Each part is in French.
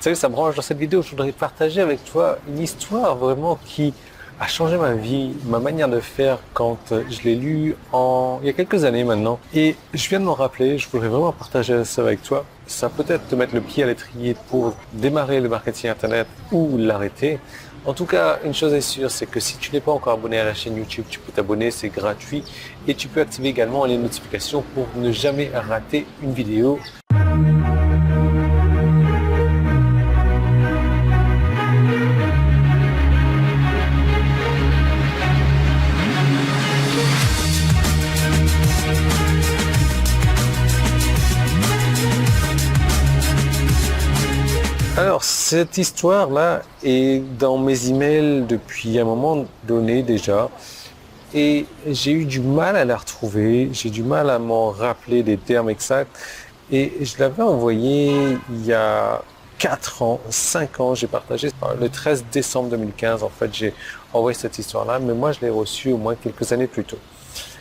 Salut, ça branche. Dans cette vidéo, je voudrais partager avec toi une histoire vraiment qui a changé ma vie, ma manière de faire quand je l'ai lu il y a quelques années maintenant. Et je viens de m'en rappeler, je voudrais vraiment partager ça avec toi. Ça peut être te mettre le pied à l'étrier pour démarrer le marketing internet ou l'arrêter. En tout cas, une chose est sûre, c'est que si tu n'es pas encore abonné à la chaîne YouTube, tu peux t'abonner, c'est gratuit. Et tu peux activer également les notifications pour ne jamais rater une vidéo. Alors, cette histoire-là est dans mes emails depuis un moment donné déjà. Et j'ai eu du mal à la retrouver, j'ai du mal à m'en rappeler des termes exacts. Et je l'avais envoyé il y a 4 ans, 5 ans, j'ai partagé le 13 décembre 2015. En fait, j'ai envoyé cette histoire-là, mais moi, je l'ai reçue au moins quelques années plus tôt.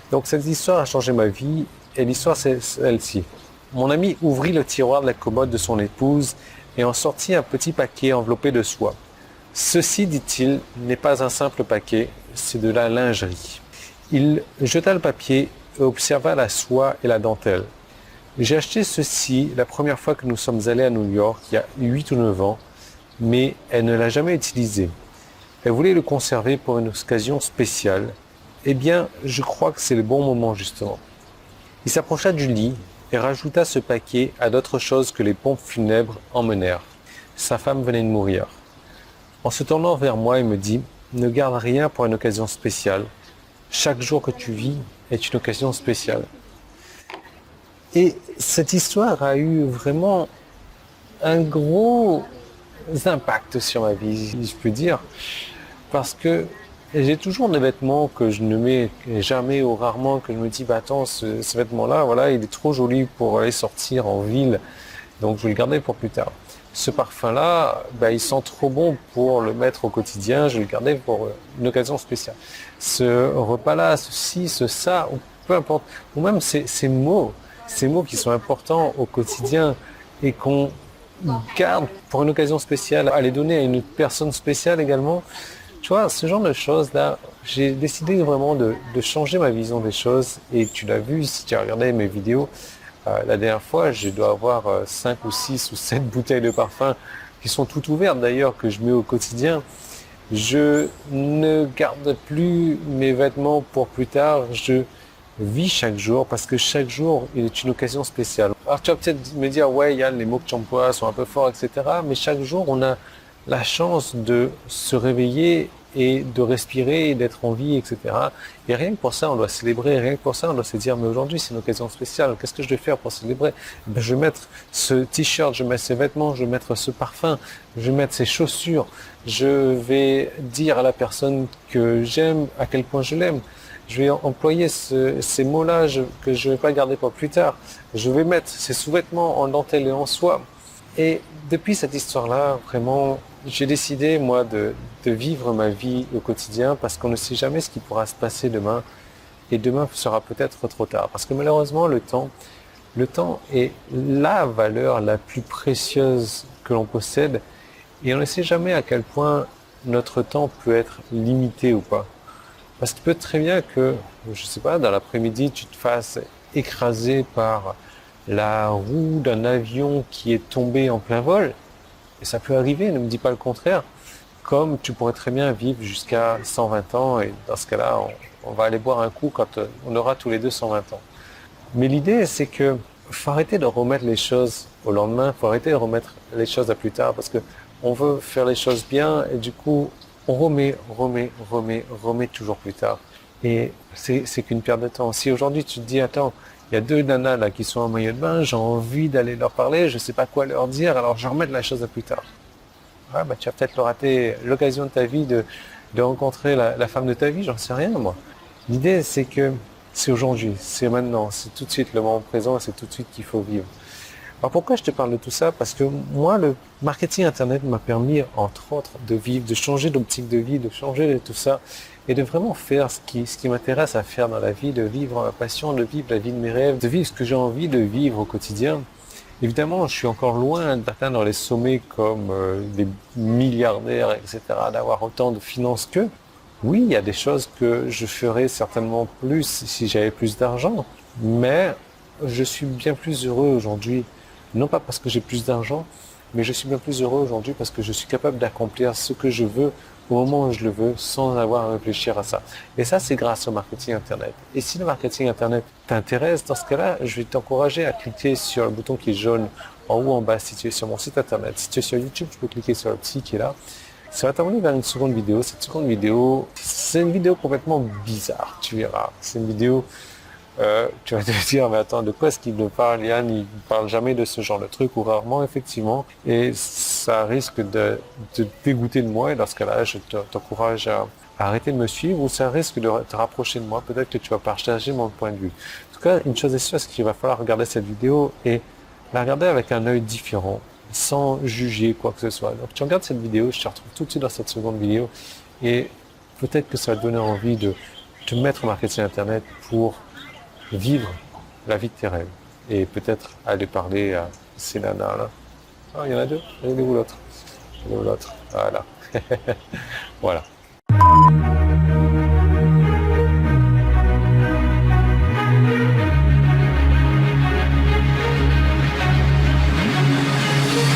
Donc, cette histoire a changé ma vie. Et l'histoire, c'est celle-ci. Mon ami ouvrit le tiroir de la commode de son épouse et en sortit un petit paquet enveloppé de soie. Ceci, dit-il, n'est pas un simple paquet, c'est de la lingerie. Il jeta le papier et observa la soie et la dentelle. J'ai acheté ceci la première fois que nous sommes allés à New York, il y a 8 ou 9 ans, mais elle ne l'a jamais utilisé. Elle voulait le conserver pour une occasion spéciale. Eh bien, je crois que c'est le bon moment justement. Il s'approcha du lit et rajouta ce paquet à d'autres choses que les pompes funèbres emmenèrent. Sa femme venait de mourir. En se tournant vers moi, il me dit « Ne garde rien pour une occasion spéciale. Chaque jour que tu vis est une occasion spéciale. » Et cette histoire a eu vraiment un gros impact sur ma vie, si je peux dire, parce que j'ai toujours des vêtements que je ne mets jamais ou rarement, que je me dis, bah attends, ce vêtement-là, voilà, il est trop joli pour aller sortir en ville, donc je vais le garder pour plus tard. Ce parfum-là, bah, il sent trop bon pour le mettre au quotidien, je vais le garder pour une occasion spéciale. Ce repas-là, ceci, ça, ou peu importe, ou même ces mots qui sont importants au quotidien et qu'on garde pour une occasion spéciale, à les donner à une personne spéciale également. Tu vois, ce genre de choses-là, j'ai décidé vraiment de changer ma vision des choses. Et tu l'as vu, si tu as regardé mes vidéos, la dernière fois, je dois avoir 5 ou 6 ou 7 bouteilles de parfum qui sont toutes ouvertes d'ailleurs, que je mets au quotidien. Je ne garde plus mes vêtements pour plus tard. Je vis chaque jour parce que chaque jour est une occasion spéciale. Alors tu vas peut-être me dire, ouais, Yann, les mots que tu emploies sont un peu forts, etc. Mais chaque jour, on a la chance de se réveiller et de respirer et d'être en vie, etc. Et rien que pour ça, on doit célébrer. Rien que pour ça, on doit se dire, mais aujourd'hui, c'est une occasion spéciale. Qu'est-ce que je vais faire pour célébrer? Ben, je vais mettre ce t-shirt, je vais mettre ces vêtements, je vais mettre ce parfum, je vais mettre ces chaussures. Je vais dire à la personne que j'aime à quel point je l'aime. Je vais employer ces mots-là que je ne vais pas garder pour plus tard. Je vais mettre ces sous-vêtements en dentelle et en soie. Et depuis cette histoire-là, vraiment, j'ai décidé, moi, de vivre ma vie au quotidien parce qu'on ne sait jamais ce qui pourra se passer demain. Et demain sera peut-être trop tard. Parce que malheureusement, le temps est la valeur la plus précieuse que l'on possède. Et on ne sait jamais à quel point notre temps peut être limité ou pas. Parce qu'il peut être très bien que, je ne sais pas, dans l'après-midi, tu te fasses écraser par la roue d'un avion qui est tombé en plein vol. Et ça peut arriver, ne me dis pas le contraire. Comme tu pourrais très bien vivre jusqu'à 120 ans. Et dans ce cas-là, on va aller boire un coup quand on aura tous les deux 120 ans. Mais l'idée, c'est que faut arrêter de remettre les choses au lendemain. Faut arrêter de remettre les choses à plus tard. Parce que on veut faire les choses bien et du coup, on remet toujours plus tard. Et c'est qu'une perte de temps. Si aujourd'hui tu te dis, attends, il y a 2 nanas là qui sont en maillot de bain, j'ai envie d'aller leur parler, je ne sais pas quoi leur dire, alors je remets la chose à plus tard. Ouais, bah, tu vas peut-être rater l'occasion de ta vie de rencontrer la femme de ta vie, j'en sais rien moi. L'idée c'est que c'est aujourd'hui, c'est maintenant, c'est tout de suite le moment présent, c'est tout de suite qu'il faut vivre. Alors pourquoi je te parle de tout ça? Parce que moi, le marketing internet m'a permis, entre autres, de vivre, de changer d'optique de vie, de changer de tout ça et de vraiment faire ce qui m'intéresse à faire dans la vie, de vivre ma passion, de vivre la vie de mes rêves, de vivre ce que j'ai envie de vivre au quotidien. Évidemment, je suis encore loin d'atteindre les sommets comme des milliardaires, etc., d'avoir autant de finances qu'eux. Oui, il y a des choses que je ferais certainement plus si j'avais plus d'argent, mais je suis bien plus heureux aujourd'hui. Non pas parce que j'ai plus d'argent, mais je suis bien plus heureux aujourd'hui parce que je suis capable d'accomplir ce que je veux au moment où je le veux sans avoir à réfléchir à ça. Et ça, c'est grâce au marketing Internet. Et si le marketing Internet t'intéresse, dans ce cas-là, je vais t'encourager à cliquer sur le bouton qui est jaune en haut en bas si tu es sur mon site Internet. Si tu es sur YouTube, tu peux cliquer sur le petit qui est là. Ça va t'amener vers une seconde vidéo. Cette seconde vidéo, c'est une vidéo complètement bizarre, tu verras. C'est une vidéo, tu vas te dire, mais attends, de quoi est-ce qu'il me parle, Yann? Il ne parle jamais de ce genre de truc, ou rarement, effectivement. Et ça risque de te dégoûter de moi, et dans ce cas-là, je t'encourage à arrêter de me suivre, ou ça risque de te rapprocher de moi. Peut-être que tu vas partager mon point de vue. En tout cas, une chose est sûre, c'est qu'il va falloir regarder cette vidéo et la regarder avec un œil différent, sans juger quoi que ce soit. Donc tu regardes cette vidéo, je te retrouve tout de suite dans cette seconde vidéo et peut-être que ça va te donner envie de te mettre au marketing Internet pour vivre la vie de tes rêves et peut-être aller parler à ces nanas-là. Ah, il y en a deux. Il y en a où l'autre? Il y en a où l'autre? Voilà. Voilà.